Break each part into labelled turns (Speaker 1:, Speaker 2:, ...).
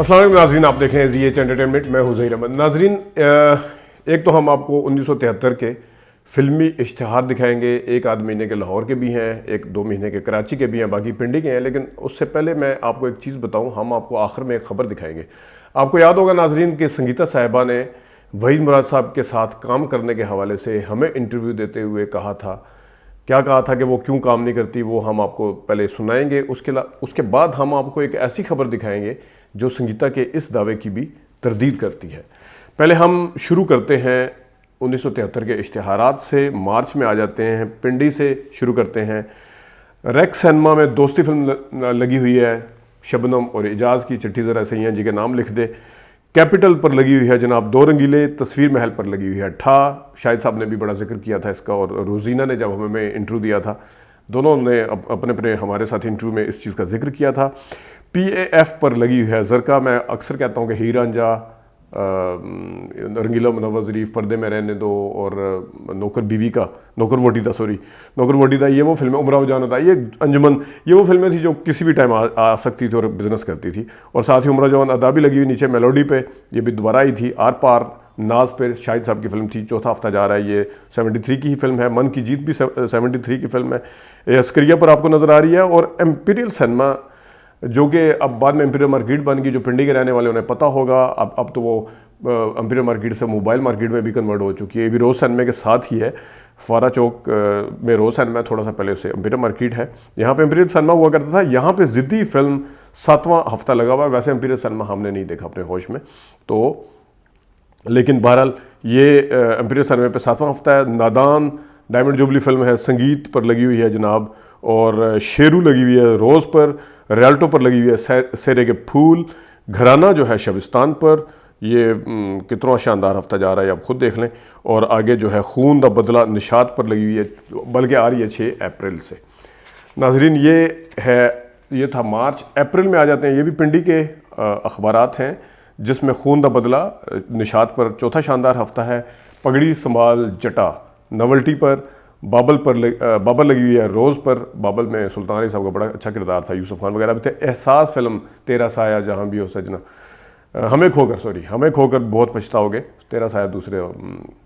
Speaker 1: अस्सलाम वालेकुम नाज़रीन, आप देख रहे हैं ZH एंटरटेनमेंट। मैं हुज़ैर अहमद। नाज़रीन, एक तो हम आपको 1973 के फ़िल्मी इश्तिहार दिखाएंगे। एक आध महीने के लाहौर के भी हैं, एक 2 महीने के कराची के भी हैं, बाकी पिंडी के हैं। लेकिन उससे पहले मैं आपको एक चीज़ बताऊं, हम आपको आखिर में एक ख़बर दिखाएंगे। आपको याद होगा नाज़रीन कि संगीता साहिबा ने वहीद मुराद साहब के साथ काम करने के हवाले से हमें इंटरव्यू देते हुए कहा था, क्या कहा था कि वो क्यों काम नहीं करती, वो हम आपको पहले सुनाएंगे। उसके बाद हम आपको एक ऐसी खबर दिखाएंगे जो संगीता के इस दावे की भी तरदीद करती है। पहले हम शुरू करते हैं 1973 के इश्तिहारात से। मार्च में आ जाते हैं, पिंडी से शुरू करते हैं। रेक्स सिनेमा में दोस्ती फिल्म लगी हुई है, शबनम और एजाज़ की। चिट्ठी ज़रा सही हैं जी के नाम लिख दे। कैपिटल पर लगी हुई है जनाब दो रंगीले। तस्वीर महल पर लगी हुई है ठा। शाहिद साहब ने भी बड़ा जिक्र किया था इसका, और रोजीना ने जब हमें इंटरव्यू दिया था, दोनों ने अपने अपने हमारे साथ इंटरव्यू में इस चीज़ का जिक्र किया था। PAF पर लगी हुई है जरका। मैं अक्सर कहता हूँ कि हीर रांझा, रंगीला मुनव्वर ज़रीफ, पर्दे में रहने दो, और नौकर वोटीदा, ये वो फिल्में, उमराव जान था, ये अंजुमन, ये वो फिल्में थी जो किसी भी टाइम आ सकती थी और बिजनेस करती थी। और साथ ही उमराव जान अदा भी लगी हुई नीचे मेलोडी पे, ये भी दोबारा आई थी। आर पार नाज पर शाहिद साहब की फ़िल्म थी, चौथा हफ्ता जा रहा है, ये 73 की ही फिल्म है। मन की जीत भी 73 की फिल्म है। अस्करिया पर आपको नज़र आ रही है। और एम्पीरियल सिनेमा, जो कि अब बाद में एम्पीरियल मार्केट बन गई, जो पिंडी के रहने वाले उन्हें पता होगा। अब तो वो एम्पीरियल मार्केट से मोबाइल मार्केट में भी कन्वर्ट हो चुकी है। ये भी रोज़ सिनेमा के साथ ही है। फारा चौक में रोज़ सिनेमा, थोड़ा सा पहले से एम्पीरियल मार्केट है। यहाँ पे एम्पीरियल सिनेमा हुआ करता था। यहाँ पे ज़िद्दी फिल्म 7वां हफ्ता लगा हुआ है। वैसे एम्पीरियल सिनेमा हमने नहीं देखा अपने होश में, तो लेकिन बहरहाल ये एम्पीरियल सिनेमा पे 7वां हफ्ता है। नादान डायमंड जुबली फिल्म है, संगीत पर लगी हुई है जनाब। और शेरू लगी हुई है रोज़ पर। रियाल्टो पर लगी हुई है सेरे के फूल। घराना जो है शबिस्तान पर। ये कितना शानदार हफ्ता जा रहा है, आप खुद देख लें। और आगे जो है खून दा बदला निशात पर लगी हुई है, बल्कि आ रही है 6 अप्रैल से। नाजरीन, ये था मार्च। अप्रैल में आ जाते हैं, ये भी पिंडी के अखबारात हैं, जिसमें खून दा बदला निशात पर चौथा शानदार हफ्ता है। पगड़ी संभाल जटा नवल्टी पर। बाबर लगी हुई है रोज़ पर। बाबर में सुल्तान अली साहब का बड़ा अच्छा किरदार था, यूसुफ खान वगैरह भी थे। एहसास फिल्म, तेरा साया जहाँ भी हो सजना, हमें खोकर बहुत पछताओगे। तेरा साया दूसरे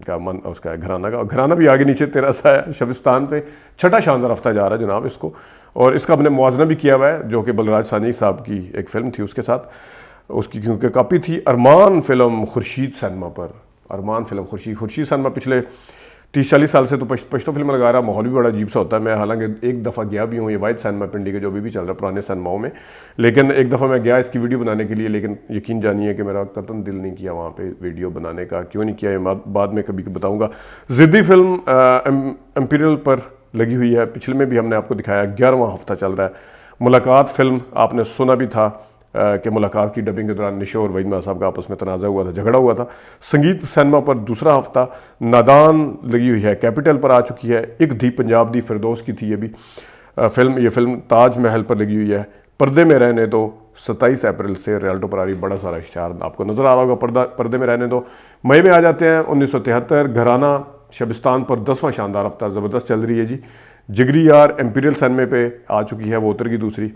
Speaker 1: का मन उसका है, घराना का। घराना भी आगे नीचे, तेरा साया शबिस्तान पे। छठा शानदार हफ्ता जा रहा है जनाब इसको। और इसका हमने मुआवजना भी किया हुआ है, जो कि बलराज सानी साहब की एक फ़िल्म थी, उसके साथ उसकी क्योंकि कापी थी। अरमान फिल्म खुर्शीद सिनेमा पर। अरमान फिल्म खुर्शीद सिनेमा पिछले 30-40 साल से तो पश्तो फिल्म लगा रहा। माहौल भी बड़ा अजीब सा होता है। मैं हालांकि एक दफ़ा गया भी हूँ, ये वाइट सिनेमा पिंडी के जो अभी भी चल रहा है पुराने सिनेमाओं में। लेकिन एक दफ़ा मैं गया इसकी वीडियो बनाने के लिए, लेकिन यकीन जानिए कि मेरा कतन दिल नहीं किया वहाँ पे वीडियो बनाने का। क्यों नहीं किया, ये बाद में कभी बताऊँगा। ज़िद्दी फिल्म एम्पीरियल पर लगी हुई है। पिछले में भी हमने आपको दिखाया, 11वां हफ्ता चल रहा है। मुलाकात फिल्म आपने सुना भी था कि मुलाकात की डबिंग के दौरान निशो और वहीद मुराद साहब का आपस में तनाज़ा हुआ था, झगड़ा हुआ था। संगीत सिनेमा पर दूसरा हफ्ता। नादान लगी हुई है, कैपिटल पर आ चुकी है। एक दी पंजाब दी फिरदौस की थी ये भी फिल्म। ये फिल्म ताज महल पर लगी हुई है। पर्दे में रहने दो 27 अप्रैल से रियाल्टो पर आ रही। बड़ा सारा इश्तिहार आपको नज़र आ रहा होगा, पर्दे में रहने दो। मई में आ जाते हैं 1973। घराना शबिस्तान पर 10वां शानदार हफ्ता ज़बरदस्त चल रही है जी। जिगरी यार एम्पीरियल सिनेमा पे आ चुकी है, वो उतर की दूसरी।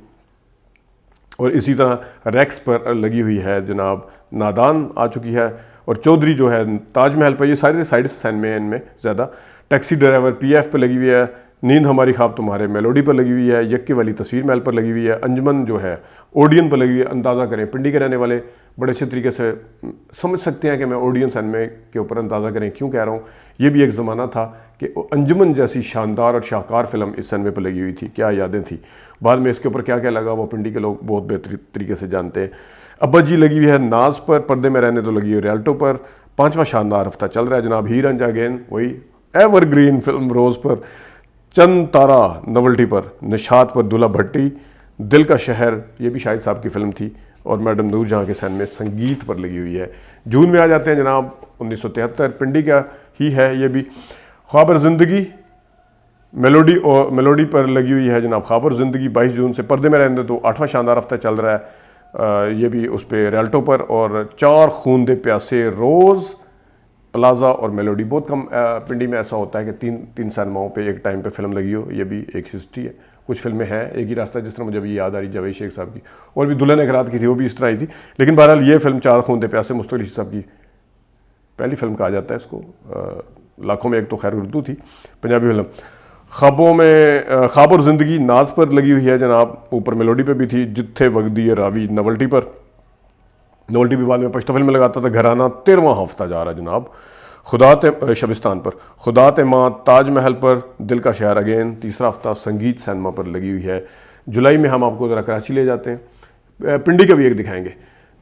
Speaker 1: और इसी तरह रेक्स पर लगी हुई है जनाब नादान आ चुकी है। और चौधरी जो है ताजमहल पर। ये सारे साइड सिनेमे हैं इनमें ज़्यादा। टैक्सी ड्राइवर PF पर लगी हुई है। नींद हमारी ख्वाब तुम्हारे मेलोडी पर लगी हुई है। यक्की वाली तस्वीर महल पर लगी हुई है। अंजुमन जो है ओडियन पर लगी हुई है। अंदाज़ा करें, पिंडी के रहने वाले बड़े अच्छे तरीके से समझ सकते हैं कि मैं ओडियन सिनेमे के ऊपर अंदाज़ा करें क्यों कह रहा हूँ। ये भी एक ज़माना था कि अंजुमन जैसी शानदार और शाहकार फिल्म इस सिनेमे पर लगी हुई थी। क्या यादें थी। बाद में इसके ऊपर क्या क्या लगा वो पिंडी के लोग बहुत बेहतरीन तरीके से जानते हैं। अब्बा जी लगी हुई है नाज पर। पर्दे में रहने तो लगी हुई रियाल्टो पर। 5वां शानदार हफ्ता चल रहा है जनाब। हीर रांझा अगेन, वही एवरग्रीन फिल्म रोज़ पर। चंद तारा नवल्टी पर। निशात पर दूल्हा भट्टी। दिल का शहर, ये भी शाहिद साहब की फिल्म थी। और मैडम नूरजहाँ के सिनेमे संगीत पर लगी हुई है। जून में आ जाते हैं जनाब 1973, पिंडी का ही है ये भी। ख्वाबर ज़िंदगी मेलोडी पर लगी हुई है जनाब। ख्वाबर ज़िंदगी 22 जून से। पर्दे में रहने तो 8वां शानदार हफ्ता चल रहा है, ये भी उस पर रियाल्टो पर। और 4 खून दे प्यासे रोज़, प्लाजा और मेलोडी। बहुत कम पिंडी में ऐसा होता है कि तीन सिनेमाओं पे एक टाइम पे फिल्म लगी हो। ये भी एक हिस्ट्री है। कुछ फिल्में हैं, एक ही रास्ता जिस तरह मुझे अभी याद आ रही जावेद शेख साहब की, और भी दुल्हन एक रात की थी, वो भी इस तरह आई थी। लेकिन बहरहाल ये फिल्म चार खून दे प्यासे मुस्तफा अली साहब की पहली फिल्म कहा जाता है इसको, लाखों में एक तो खैर उर्दू थी पंजाबी फिल्म। ख्वाब और ज़िंदगी नाज पर लगी हुई है जनाब, ऊपर मेलोडी पे भी थी, जिथे वगदी रावी नवल्टी पर, नवल्टी भी बाद में पश्तो फिल्म में लगाता था। घराना 13वां हफ्ता जा रहा जनाब, खुदा शबिस्तान पर, खुदा ते माँ, ताजमहल पर, दिल का शहर अगेन तीसरा हफ्ता संगीत सिनेमा पर लगी हुई है। जुलाई में हम आपको ज़रा कराची ले जाते हैं, पिंडी का भी एक दिखाएंगे।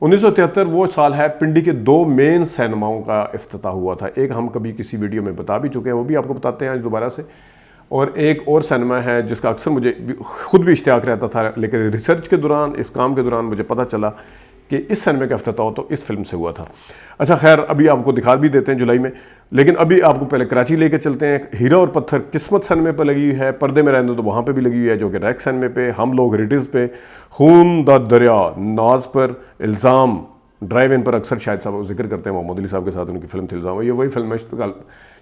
Speaker 1: 1973 वो साल है, पिंडी के दो मेन सिनेमाओं का इफ्तिताह हुआ था। एक हम कभी किसी वीडियो में बता भी चुके हैं, वो भी आपको बताते हैं आज दोबारा से। और एक और सिनेमा है जिसका अक्सर मुझे खुद भी इश्तियाक रहता था, लेकिन रिसर्च के दौरान, इस काम के दौरान मुझे पता चला कि इस सिनेमा का इफ्तिताह तो इस फिल्म से हुआ था। अच्छा खैर, अभी आपको दिखा भी देते हैं जुलाई में, लेकिन अभी आपको पहले कराची लेके चलते हैं। हीरा और पत्थर किस्मत सिनेमा पर लगी हुई है, पर्दे में रहने तो वहाँ पे भी लगी हुई है, जो कि रैक सिनेमा पे, हम लोग रिटिज़ पे, खून द दरिया नाज पर, इल्ज़ाम ड्राइव इन पर अक्सर शायद साहब जिक्र करते हैं, मोहम्मद अली साहब के साथ उनकी फिल्म थी इल्ज़ाम। ये वही फिल्म है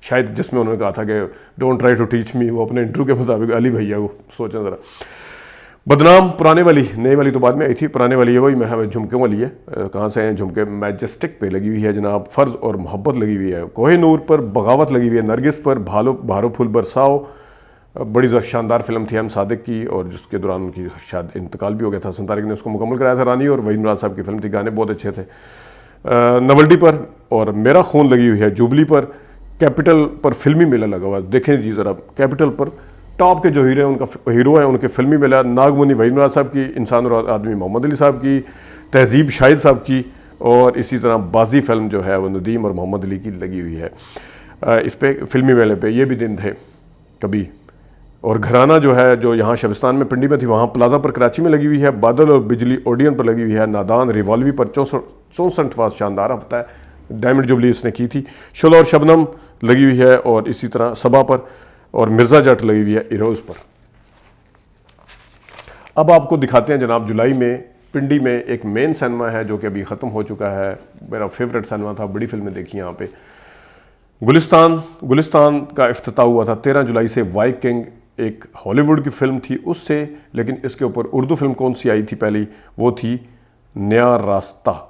Speaker 1: शायद जिसमें उन्होंने कहा था कि don't try to teach me, वो अपने इंटरव्यू के मुताबिक अली भैया को सोचें ज़रा। बदनाम पुराने वाली, नई वाली तो बाद में आई थी, पुराने वाली है वही मेरा झुमके वाली है। कहाँ से हैं झुमके? मैजेस्टिक पे लगी हुई है जनाब, फ़र्ज़ और मोहब्बत लगी हुई है, कोहिनूर पर बगावत लगी हुई है, नरगिस पर भारो फूल बरसाओ, बड़ी शानदार फिल्म थी हम सादिक की, और जिसके दौरान उनकी शायद इंतकाल भी हो गया था। हसन तारिक ने उसको मुकम्मल कराया था, रानी और वहीद मुराद साहब की फिल्म थी, गाने बहुत अच्छे थे। नवल्टी पर और मेरा खून लगी हुई है, जुबली पर, कैपिटल पर फिल्मी मेला लगा हुआ है, देखें जी ज़रा, कैपिटल पर टॉप के जो हीरो हैं उनके फिल्मी मेला, नागमनी वहीद मुराद साहब की, इंसान और आदमी मोहम्मद अली साहब की, तहजीब शाहिद साहब की, और इसी तरह बाजी फिल्म जो है वो नदीम और मोहम्मद अली की लगी हुई है। इस पे फिल्मी मेले पे ये भी दिन थे कभी। और घराना जो है, जो यहाँ शबिस्तान में पिंडी में थी, वहाँ प्लाजा पर कराची में लगी हुई है, बादल और बिजली ओडियन पर लगी हुई है, नादान रिवॉल्वी पर 64वां शानदार हफ्ता है, डायमंड जुबली उसने की थी, शुला और शबनम लगी हुई है, और इसी तरह सबा पर, और मिर्ज़ा जट लगी हुई है इरोज़ पर। अब आपको दिखाते हैं जनाब, जुलाई में पिंडी में एक मेन सिनेमा है जो कि अभी ख़त्म हो चुका है, मेरा फेवरेट सिनेमा था, बड़ी फिल्में देखी यहाँ पे। गुलिस्तान का इफ्तिताह हुआ था 13 जुलाई से, वाइकिंग एक हॉलीवुड की फिल्म थी उससे, लेकिन इसके ऊपर उर्दू फिल्म कौन सी आई थी पहली, वो थी नया रास्ता।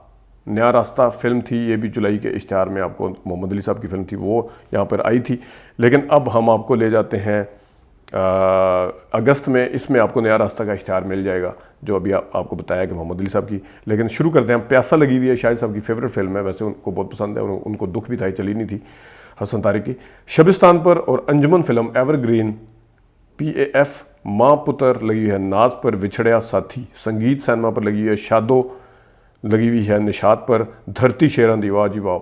Speaker 1: नया रास्ता फिल्म थी, ये भी जुलाई के इश्तिहार में आपको मोहम्मद अली साहब की फिल्म थी, वो यहाँ पर आई थी। लेकिन अब हम आपको ले जाते हैं अगस्त में, इसमें आपको नया रास्ता का इश्तिहार मिल जाएगा, जो अभी आपको बताया कि मोहम्मद अली साहब की। लेकिन शुरू करते हैं, प्यासा लगी हुई है, शाहिद साहब की फेवरेट फिल्म है, वैसे उनको बहुत पसंद है, और उनको दुख भी था, चली नहीं थी, हसन तारिक की। शबिस्तान पर और अंजुमन फिल्म एवरग्रीन, PAF माँ पुत्र लगी हुई है, नाज पर, विछड़िया साथी संगीत सिनेमा पर लगी हुई है, शादो लगी हुई है निशात पर, धरती शेरां दी वाह जी वाह,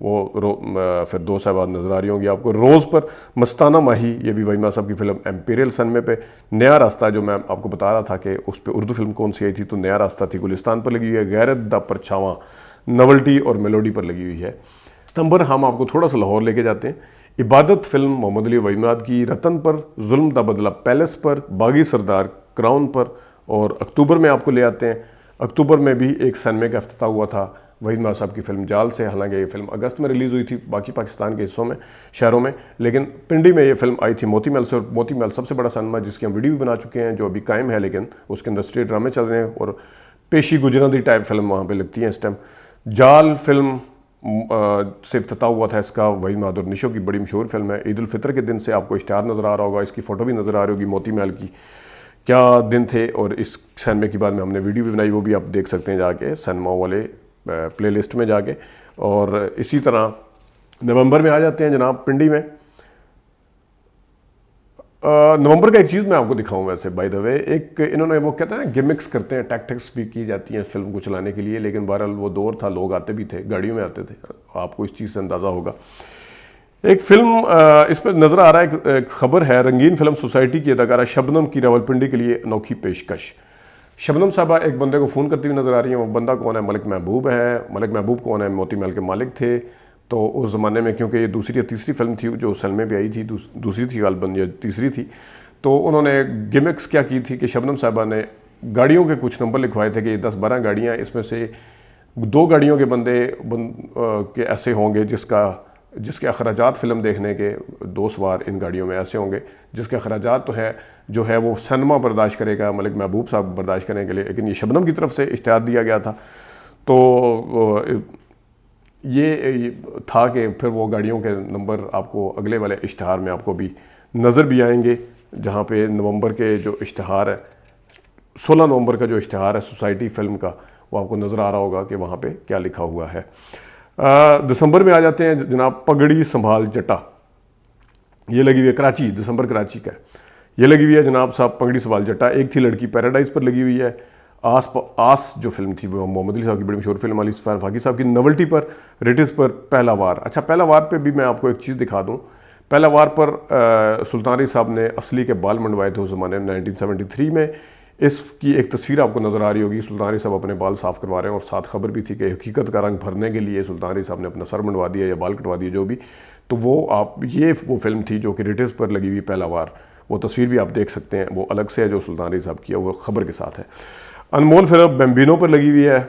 Speaker 1: वो फिर दो साहबाद नज़र आ रही होंगी आपको, रोज़ पर, मस्ताना माही, ये भी वहीमा साहब की फिल्म, एम्पीरियल सिनेमा पे। नया रास्ता जो मैं आपको बता रहा था कि उस पर उर्दू फिल्म कौन सी आई थी, तो नया रास्ता थी, गुलिस्तान पर लगी हुई है, गैरत द परछावां नवल्टी और मेलोडी पर लगी हुई है। सितंबर हम आपको थोड़ा सा लाहौर लेके जाते हैं, इबादत फिल्म मोहम्मद अली वहीद मुराद की, रतन पर, जुल्म दा बदला पैलेस पर, बागी सरदार क्राउन पर, और अक्टूबर में आपको ले आते हैं। अक्टूबर में भी एक सिनेमा का इफ्तिताह हुआ था वहीद मुराद साहब की फिल्म जाल से, हालांकि ये फिल्म अगस्त में रिलीज़ हुई थी बाकी पाकिस्तान के हिस्सों में, शहरों में, लेकिन पिंडी में ये फिल्म आई थी मोती महल से। और मोती महल सबसे बड़ा सिनेमा जिसकी हम वीडियो भी बना चुके हैं, जो अभी कायम है, लेकिन उसके अंदर स्ट्रीट ड्रामे चल रहे हैं और पेशी गुजराती टाइप फिल्म वहाँ पर लगती है इस टाइम। जाल फिल्म से इफ्तिताह हुआ था इसका, वहीद मुराद और निशो की बड़ी मशहूर फिल्म है। ईद उल फितर के दिन से आपको इश्तिहार नज़र आ रहा होगा, इसकी फ़ोटो भी नज़र आ रही होगी मोती महल की, क्या दिन थे। और इस सिनेमा के बाद में हमने वीडियो भी बनाई, वो भी आप देख सकते हैं जाके सिनेमा वाले प्लेलिस्ट में जाके। और इसी तरह नवंबर में आ जाते हैं जनाब पिंडी में। नवंबर का एक चीज़ मैं आपको दिखाऊं वैसे बाय द वे, एक इन्होंने वो कहते हैं ना गिमिक्स करते हैं, टैक्टिक्स भी की जाती हैं फिल्म को चलाने के लिए, लेकिन बहरहाल वो दौर था, लोग आते भी थे, गाड़ियों में आते थे, आपको इस चीज़ से अंदाज़ा होगा। एक फिल्म इस पर नज़र आ रहा है, एक खबर है, रंगीन फिल्म सोसाइटी की अदाकारा शबनम की रावलपिंडी के लिए अनोखी पेशकश। शबनम साहबा एक बंदे को फ़ोन करती हुई नज़र आ रही हैं, वो बंदा कौन है? मलिक महबूब है। मलिक महबूब कौन है? मोती महल के मालिक थे। तो उस ज़माने में, क्योंकि ये दूसरी या तीसरी फिल्म थी जो सिनेमा पे आई थी, दूसरी थी गालबन या तीसरी थी, तो उन्होंने गिमिक्स क्या की थी कि शबनम साहबा ने गाड़ियों के कुछ नंबर लिखवाए थे कि 10-12 गाड़ियाँ, इसमें से 2 गाड़ियों के बंदे के ऐसे होंगे जिसका जिसके अखराजात फ़िल्म देखने के 2 सवार इन गाड़ियों में ऐसे होंगे जिसके अखराजात तो है जो है वो सिनेमा बर्दाश्त करेगा, मलिक महबूब साहब बर्दाश्त करने के लिए, लेकिन ये शबनम की तरफ से इश्तिहार दिया गया था। तो ये था कि फिर वो गाड़ियों के नंबर आपको अगले वाले इश्तिहार में आपको भी नज़र भी आएंगे, जहाँ पे नवंबर के जो इश्तिहार है 16 नवंबर का जो इश्तिहार है सोसाइटी फ़िल्म का, वो आपको नज़र आ रहा होगा कि वहाँ पे क्या लिखा हुआ है। दिसंबर में आ जाते हैं जनाब, पगड़ी संभाल जटा, ये लगी हुई है कराची, दिसंबर कराची का है, ये लगी हुई है जनाब साहब पगड़ी संभाल जटा। एक थी लड़की पैराडाइज पर लगी हुई है। आस जो फिल्म थी वो मोहम्मद अली साहब की बड़ी मशहूर फिल्म, अली इस्फान फाकी साहब की नवल्टी पर, रिटिस पर, पहला वार। अच्छा, पहला वार पे भी मैं आपको एक चीज़ दिखा दूँ। पहला वार पर सुल्तान अली साहब ने असली के बाल मंडवाए थे उस ज़माने में 1973 में। इसकी एक तस्वीर आपको नज़र आ रही होगी, सुल्तान अली साहब अपने बाल साफ़ करवा रहे हैं और साथ खबर भी थी कि हकीकत का रंग भरने के लिए सुल्तान अली साहब ने अपना सर मंडवा दिया या बाल कटवा दिए जो भी। तो वो फिल्म थी जो कि रिटिस पर लगी हुई पहला वार, वो तस्वीर भी आप देख सकते हैं, वो अलग से है जो सुल्तान अली साहब की है, वो खबर के साथ है। अनमोल फिल्म बेम्बिनो पर लगी हुई है,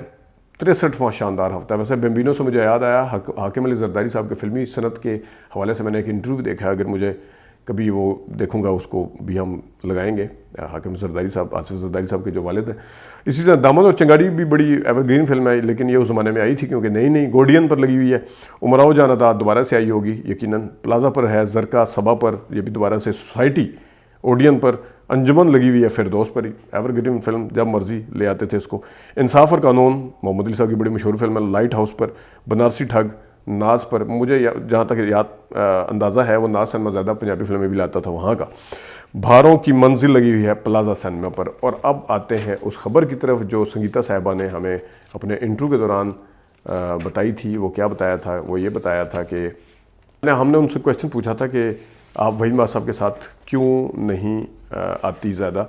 Speaker 1: 63वां शानदार हफ्ता। वैसे बेम्बिनो से मुझे याद आया हाकिम अली जरदारी साहब के फिल्मी सनत के हवाले से मैंने एक इंटरव्यू भी देखा है, अगर मुझे कभी वो देखूंगा उसको भी हम लगाएंगे। हाकिम जरदारी साहब, आसिफ जरदारी साहब के जो वालिद हैं। इसी तरह दामद और चंगारी भी बड़ी एवरग्रीन फिल्म है, लेकिन ये उस ज़माने में आई थी क्योंकि नई गोडियन पर लगी हुई है। उमराव जान अदा दोबारा से आई होगी यकीनन। प्लाजा पर है, जरका सबा पर, ये भी दोबारा से, सोसाइटी ओडियन पर, अंजुमन लगी हुई है फिरदौस पर ही, एवरग्रीन फिल्म, जब मर्जी ले आते थे इसको। इंसाफ और कानून मोहम्मद अली साहब की बड़ी मशहूर फिल्म है। लाइट हाउस पर, बनारसी ठग, नाज पर, मुझे जहाँ तक याद अंदाज़ा है वो नाज सिनेमा ज़्यादा पंजाबी फिल्में भी लाता था वहाँ का। भारों की मंजिल लगी हुई है प्लाजा सिनेमा पर। और अब आते हैं उस खबर की तरफ जो संगीता साहिबा ने हमें अपने इंटरव्यू के दौरान बताई थी। वो क्या बताया था? वो ये बताया था कि हमने उनसे क्वेश्चन पूछा था कि आप वहीद मां साहब के साथ क्यों नहीं आती ज़्यादा,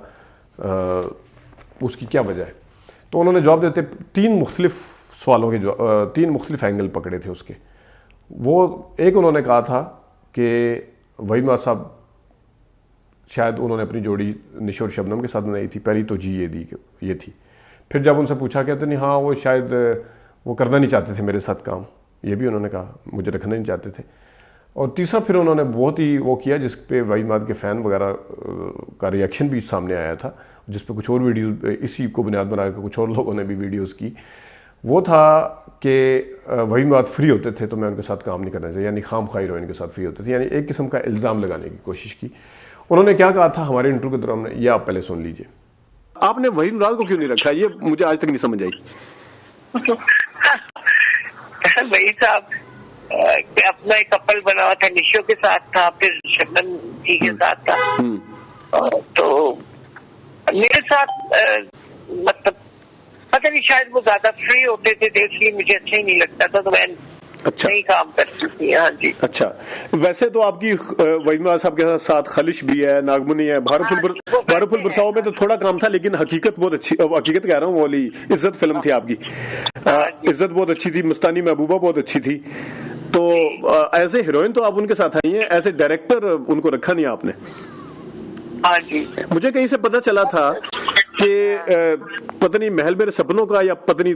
Speaker 1: उसकी क्या वजह है? तो उन्होंने जवाब देते 3 मुख्तलिफ सवालों के 3 मुख्तलिफ एंगल पकड़े थे उसके। वो एक उन्होंने कहा था कि वहीद मां साहब शायद उन्होंने अपनी जोड़ी निशो और शबनम के साथ बनाई थी, पहली तो जी ये थी। फिर जब उनसे पूछा कहते नहीं, हाँ वो शायद वो करना नहीं चाहते थे मेरे साथ काम, ये भी उन्होंने कहा, मुझे रखना नहीं चाहते थे। और तीसरा फिर उन्होंने बहुत ही वो किया जिस पे वहीद मां के फ़ैन वगैरह का रिएक्शन भी सामने आया था, जिस पे कुछ और वीडियोस, इसी को बुनियाद बना कर कुछ और लोगों ने भी वीडियोस की। वो था कि वहीद मां फ्री होते थे तो मैं उनके साथ काम नहीं करना चाहिए, यानी खाम खा हीरोइन के साथ फ्री होते थे, यानी एक किस्म का इल्ज़ाम लगाने की कोशिश की। उन्होंने क्या कहा था हमारे इंटरव्यू के दौरान, ये आप पहले सुन लीजिए। आपने वहीद मुराद को क्यों नहीं रखा, ये मुझे आज तक नहीं समझ आई।
Speaker 2: वहीद साहब अपना एक कपल बना हुआ था, निशो के साथ था, फिर शबनम जी के साथ था। तो मेरे साथ मतलब पता नहीं, शायद वो ज्यादा फ्री होते थे इसलिए मुझे अच्छा ही नहीं लगता था, तो मैं नहीं काम करती थी। हाँ जी।
Speaker 1: अच्छा, वैसे तो आपकी वहीद मां साहब के साथ खलिश भी है, नागमनी है, भारतफुल बरसाओ में तो थोड़ा काम था, लेकिन हकीकत बहुत अच्छी, हकीकत कह रहा हूँ, वो वाली इज्जत फिल्म थी आपकी। इज्जत बहुत अच्छी थी, मुस्तानी महबूबा बहुत अच्छी थी। तो एज ए हीरोइन तो आप उनके साथ आई हैं, एज ए डायरेक्टर उनको रखा नहीं आपने।
Speaker 2: हाँ जी।
Speaker 1: मुझे कहीं से पता चला था कि पता नहीं महल मेरे सपनों का या पता नहीं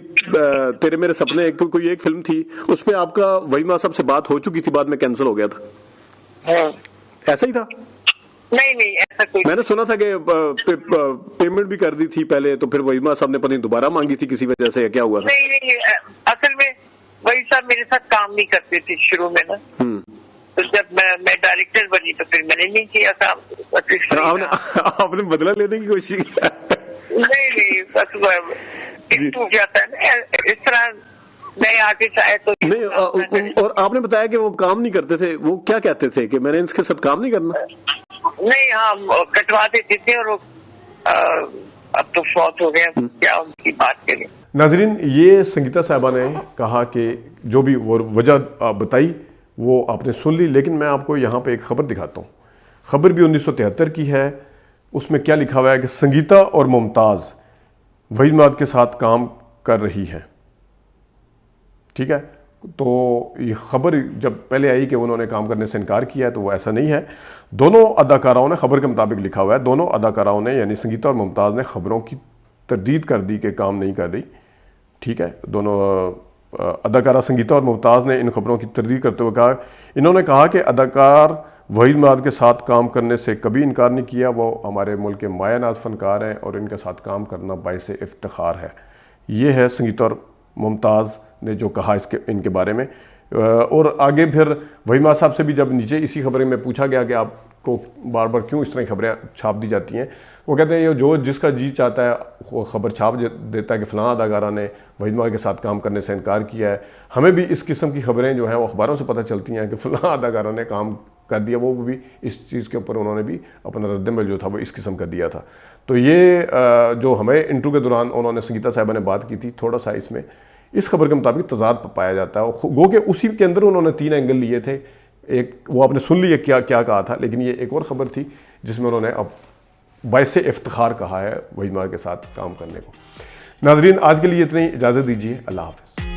Speaker 1: तेरे मेरे सपने, कोई एक फिल्म थी, उसमें आपका वहीद मां साहब से बात हो चुकी थी, बाद में कैंसिल हो गया था।
Speaker 2: हाँ।
Speaker 1: ऐसा ही था?
Speaker 2: नहीं ऐसा कोई, मैंने
Speaker 1: सुना था कि पेमेंट भी कर दी थी पहले, तो फिर वहीद मां साहब ने पता नहीं दोबारा मांगी थी किसी वजह से, या क्या हुआ था?
Speaker 2: नहीं असल में वहीद साहब मेरे साथ काम नहीं करते थे शुरू में ना। तो जब मैं डायरेक्टर बनी तो फिर मैंने नहीं किया काम। आपने बदला लेने की कोशिश की? नहीं बस टूट जाता है ना इस तरह, नए आर्टिस्ट आए तो
Speaker 1: नहीं। और आपने बताया कि वो काम नहीं करते थे, वो क्या कहते थे कि मैंने इनके साथ काम नहीं करना?
Speaker 2: नहीं, हम कटवा देते थे और अब तो फौत हो गया, क्या उनकी बात करें।
Speaker 1: नाजरीन, ये संगीता साहिबा ने कहा कि जो भी वो वजह बताई वो आपने सुन ली, लेकिन मैं आपको यहाँ पे एक खबर दिखाता हूँ। खबर भी 1973 की है। उसमें क्या लिखा हुआ है कि संगीता और मुमताज़ वहीद मां के साथ काम कर रही हैं। ठीक है, तो ये खबर जब पहले आई कि उन्होंने काम करने से इनकार किया है, तो वो ऐसा नहीं है। दोनों अदाकाराओं ने, खबर के मुताबिक लिखा हुआ है, दोनों अदाकाराओं ने यानी संगीता और मुमताज़ ने खबरों की तरदीद कर दी कि काम नहीं कर रही। ठीक है, दोनों अदाकारा संगीता और मुमताज़ ने इन खबरों की तरदीद करते हुए कहा, इन्होंने कहा कि अदाकार वहीद मराद के साथ काम करने से कभी इनकार नहीं किया। वो हमारे मुल्क के माया नाज फनकार हैं और इनके साथ काम करना बाइस इफ्तिखार है। ये है संगीता और मुमताज़ ने जो कहा इनके बारे में। और आगे फिर वहीद मराद साहब से भी जब नीचे इसी खबरें में पूछा गया कि आपको बार बार क्यों इस तरह की खबरें छाप दी जाती हैं, वो कहते हैं ये जो जिसका जी चाहता है वो खबर छाप देता है कि फ़लाँ अदाकारा ने वहीद मराद के साथ काम करने से इनकार किया है। हमें भी इस किस्म की खबरें जो हैं वो अखबारों से पता चलती हैं कि फ़लाँ अदाकारा ने काम कर दिया, वो भी इस चीज़ के ऊपर उन्होंने भी अपना रद्दमल जो था वो इस किस्म का दिया था। तो ये जो हमें इंटरव्यू के दौरान उन्होंने संगीता साहिबा ने बात की थी, थोड़ा सा इसमें इस खबर के मुताबिक तजाद पाया जाता है। गो के उसी के अंदर उन्होंने 3 एंगल लिए थे। एक वो आपने सुन लिया क्या क्या कहा था, लेकिन ये एक और ख़बर थी जिसमें उन्होंने अब बाइस इफ्तिखार कहा है वहीद मराद के साथ काम करने को। नाजरीन, आज के लिए इतनी इजाज़त दीजिए। अल्लाह हाफ़िज़।